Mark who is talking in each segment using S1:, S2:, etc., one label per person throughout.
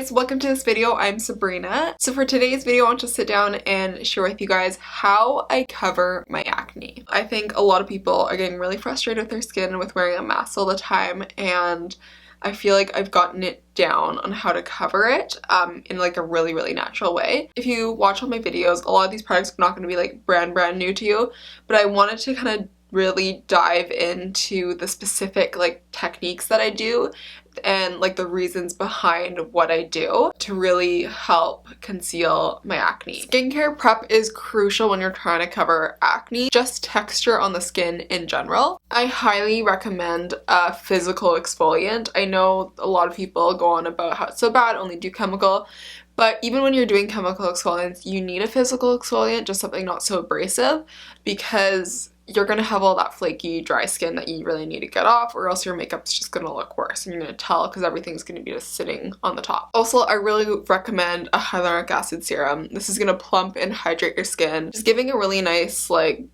S1: guys, welcome to this video. I'm Sabrina. So for today's video, I want to sit down and share with you guys how I cover my acne. I think a lot of people are getting really frustrated with their skin and with wearing a mask all the time, and I feel like I've gotten it down on how to cover it in like a really natural way. If you watch all my videos, a lot of these products are not going to be like brand new to you, but I wanted to kind of really dive into the specific like techniques that I do and like the reasons behind what I do to really help conceal my acne. Skincare prep is crucial when you're trying to cover acne, just texture on the skin in general. I highly recommend a physical exfoliant. I know a lot of people go on about how it's so bad, only do chemical, but even when you're doing chemical exfoliants, you need a physical exfoliant, just something not so abrasive, because you're going to have all that flaky, dry skin that you really need to get off, or else your makeup's just going to look worse and you're going to tell because everything's going to be just sitting on the top. Also, I really recommend a hyaluronic acid serum. This is going to plump and hydrate your skin, just giving a really nice like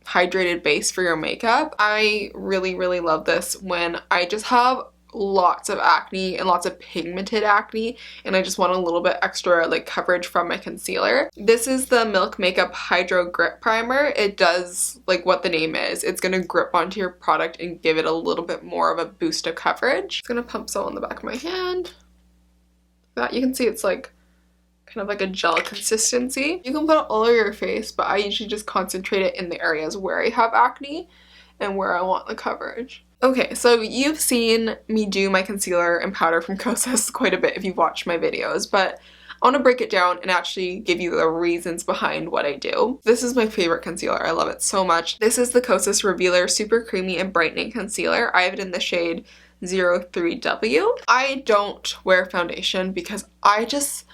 S1: hydrated base for your makeup. I really love this when I just have lots of acne and lots of pigmented acne and I just want a little bit extra like coverage from my concealer. This is the Milk Makeup Hydro Grip Primer. It does like what the name is. It's going to grip onto your product and give it a little bit more of a boost of coverage. I'm going to pump some on the back of my hand. That you can see it's like kind of like a gel consistency. You can put it all over your face, but I usually just concentrate it in the areas where I have acne and where I want the coverage. Okay, so you've seen me do my concealer and powder from Kosas quite a bit if you've watched my videos, but I want to break it down and actually give you the reasons behind what I do. This is my favorite concealer. I love it so much. This is the Kosas Revealer Super Creamy and Brightening Concealer. I have it in the shade 03W. I don't wear foundation because I just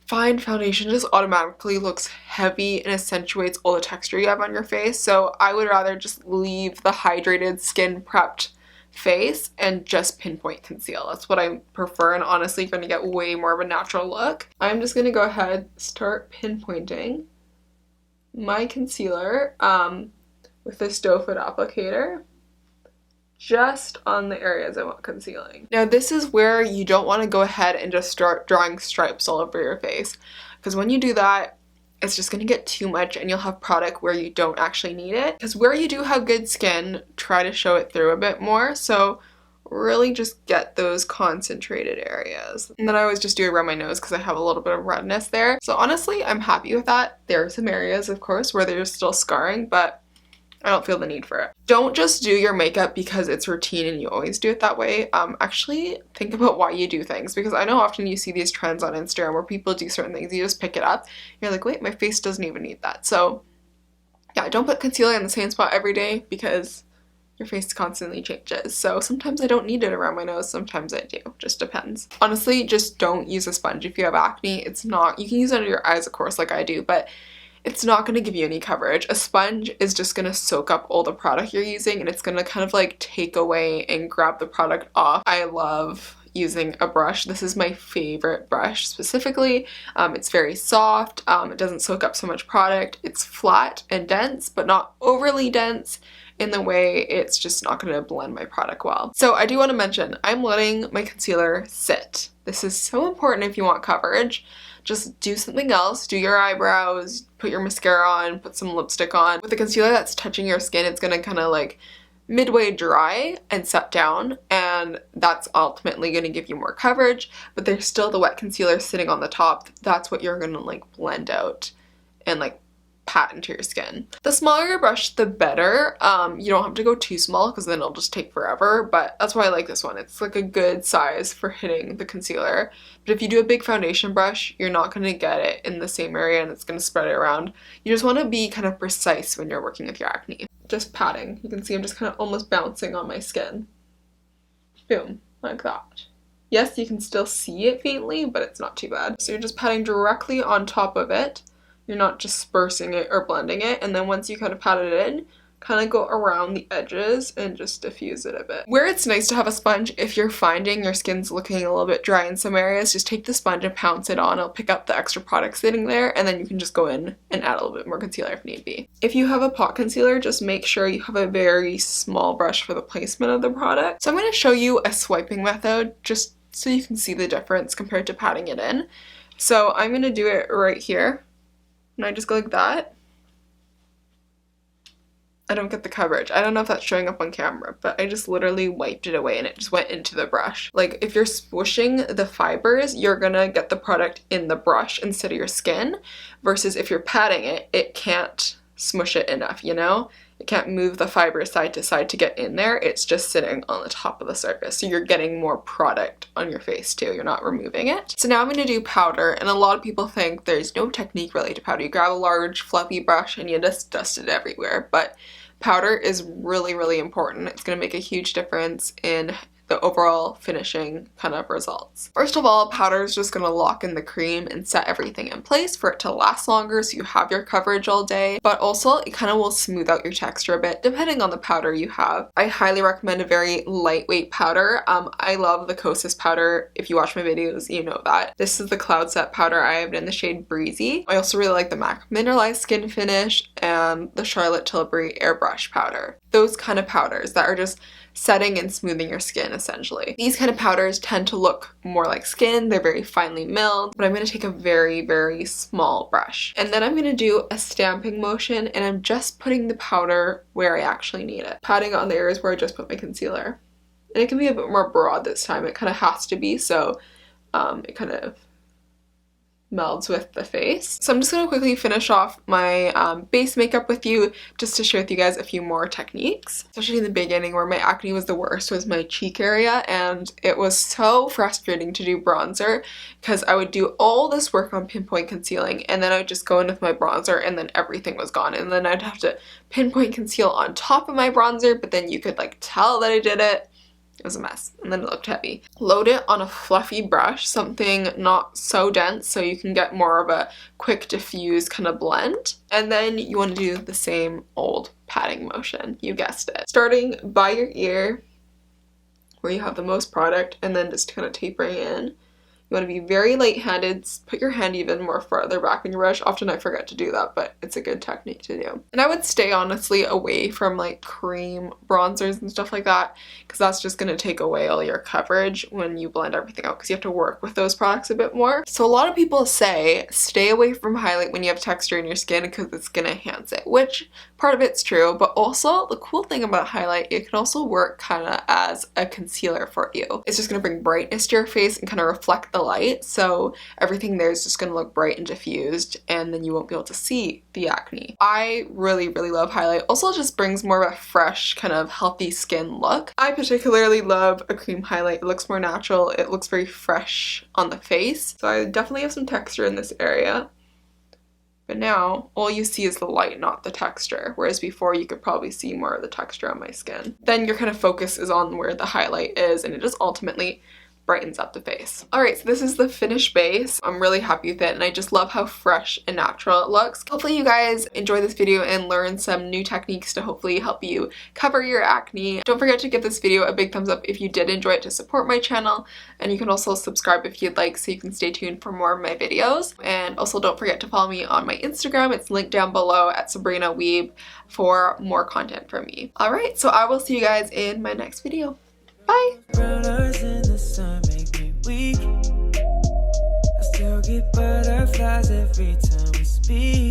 S1: find foundation just automatically looks heavy and accentuates all the texture you have on your face, so I would rather just leave the hydrated, skin prepped face and just pinpoint conceal. That's what I prefer, and honestly you're going to get way more of a natural look. I'm just going to go ahead, start pinpointing my concealer with this doe foot applicator just on the areas I want concealing. Now this is where you don't want to go ahead and just start drawing stripes all over your face, because when you do that, it's just going to get too much and you'll have product where you don't actually need it. Because where you do have good skin, try to show it through a bit more, so really just get those concentrated areas. And then I always just do it around my nose because I have a little bit of redness there. So honestly, I'm happy with that. There are some areas, of course, where there's still scarring, but I don't feel the need for it. Don't just do your makeup because it's routine and you always do it that way. Actually think about why you do things, because I know often you see these trends on Instagram where people do certain things, you just pick it up, you're like, wait, my face doesn't even need that. So yeah, don't put concealer in the same spot every day because your face constantly changes. So sometimes I don't need it around my nose, sometimes I do, just depends. Honestly, just don't use a sponge if you have acne. It's not, you can use it under your eyes of course like I do, but it's not going to give you any coverage. A sponge is just going to soak up all the product you're using and it's going to kind of like take away and grab the product off. I love using a brush. This is my favorite brush specifically. It's very soft. It doesn't soak up so much product. It's flat and dense, but not overly dense in the way it's just not going to blend my product well. So I do want to mention, I'm letting my concealer sit. This is so important if you want coverage. Just do something else, do your eyebrows, put your mascara on, put some lipstick on. With the concealer that's touching your skin, it's gonna kind of like midway dry and set down, and that's ultimately gonna give you more coverage, but there's still the wet concealer sitting on the top. That's what you're gonna like blend out and like pat into your skin. The smaller your brush, the better. You don't have to go too small because then it'll just take forever, but that's why I like this one. It's like a good size for hitting the concealer. But if you do a big foundation brush, you're not going to get it in the same area and it's going to spread it around. You just want to be kind of precise when you're working with your acne. Just patting. You can see I'm just kind of almost bouncing on my skin. Boom, like that. Yes, you can still see it faintly, but it's not too bad. So you're just patting directly on top of it. You're not dispersing it or blending it, and then once you kind of pat it in, kind of go around the edges and just diffuse it a bit. Where it's nice to have a sponge, if you're finding your skin's looking a little bit dry in some areas, just take the sponge and pounce it on. It'll pick up the extra product sitting there, and then you can just go in and add a little bit more concealer if need be. If you have a pot concealer, just make sure you have a very small brush for the placement of the product. So I'm going to show you a swiping method just so you can see the difference compared to patting it in. So I'm going to do it right here, and I just go like that. I don't get the coverage. I don't know if that's showing up on camera, but I just literally wiped it away and it just went into the brush. Like, if you're squishing the fibers, you're gonna get the product in the brush instead of your skin, versus if you're patting it, it can't smush it enough, you know? It can't move the fibers side to side to get in there. It's just sitting on the top of the surface. So you're getting more product on your face too. You're not removing it. So now I'm going to do powder, and a lot of people think there's no technique really to powder. You grab a large fluffy brush and you just dust it everywhere. But powder is really, really important. It's going to make a huge difference in the overall finishing kind of results. First of all, powder is just going to lock in the cream and set everything in place for it to last longer so you have your coverage all day, but also it kind of will smooth out your texture a bit depending on the powder you have. I highly recommend a very lightweight powder. I love the Kosas powder. If you watch my videos, you know that. This is the Cloud Set powder. I have it in the shade Breezy. I also really like the MAC Mineralize Skin Finish and the Charlotte Tilbury Airbrush powder. Those kind of powders that are just setting and smoothing your skin essentially. These kind of powders tend to look more like skin. They're very finely milled, but I'm going to take a very, very small brush. And then I'm going to do a stamping motion, and I'm just putting the powder where I actually need it. Patting on the areas where I just put my concealer. And it can be a bit more broad this time. It kind of has to be, so it kind of melds with the face. So I'm just going to quickly finish off my base makeup with you, just to share with you guys a few more techniques. Especially in the beginning where my acne was the worst was my cheek area, and it was so frustrating to do bronzer because I would do all this work on pinpoint concealing and then I would just go in with my bronzer and then everything was gone, and then I'd have to pinpoint conceal on top of my bronzer, but then you could like tell that I did it. It was a mess, and then it looked heavy. Load it on a fluffy brush, something not so dense so you can get more of a quick diffuse kind of blend. And then you want to do the same old patting motion, you guessed it. Starting by your ear, where you have the most product, and then just kind of tapering in. You want to be very light-handed. Put your hand even more farther back in your brush. Often I forget to do that, but it's a good technique to do. And I would stay honestly away from like cream bronzers and stuff like that, because that's just going to take away all your coverage when you blend everything out, because you have to work with those products a bit more. So a lot of people say stay away from highlight when you have texture in your skin because it's going to enhance it, which part of it's true, but also the cool thing about highlight, it can also work kind of as a concealer for you. It's just going to bring brightness to your face and kind of reflect the light, so everything there is just going to look bright and diffused, and then you won't be able to see the acne. I really, really love highlight. Also, it just brings more of a fresh kind of healthy skin look. I particularly love a cream highlight. It looks more natural. It looks very fresh on the face. So I definitely have some texture in this area. But now, all you see is the light, not the texture. Whereas before, you could probably see more of the texture on my skin. Then your kind of focus is on where the highlight is, and it just ultimately brightens up the face. Alright, so this is the finished base. I'm really happy with it, and I just love how fresh and natural it looks. Hopefully you guys enjoy this video and learn some new techniques to hopefully help you cover your acne. Don't forget to give this video a big thumbs up if you did enjoy it to support my channel, and you can also subscribe if you'd like so you can stay tuned for more of my videos. And also don't forget to follow me on my Instagram. It's linked down below at Sabrina Weeb for more content from me. Alright, so I will see you guys in my next video. Bye! I still get butterflies every time we speak.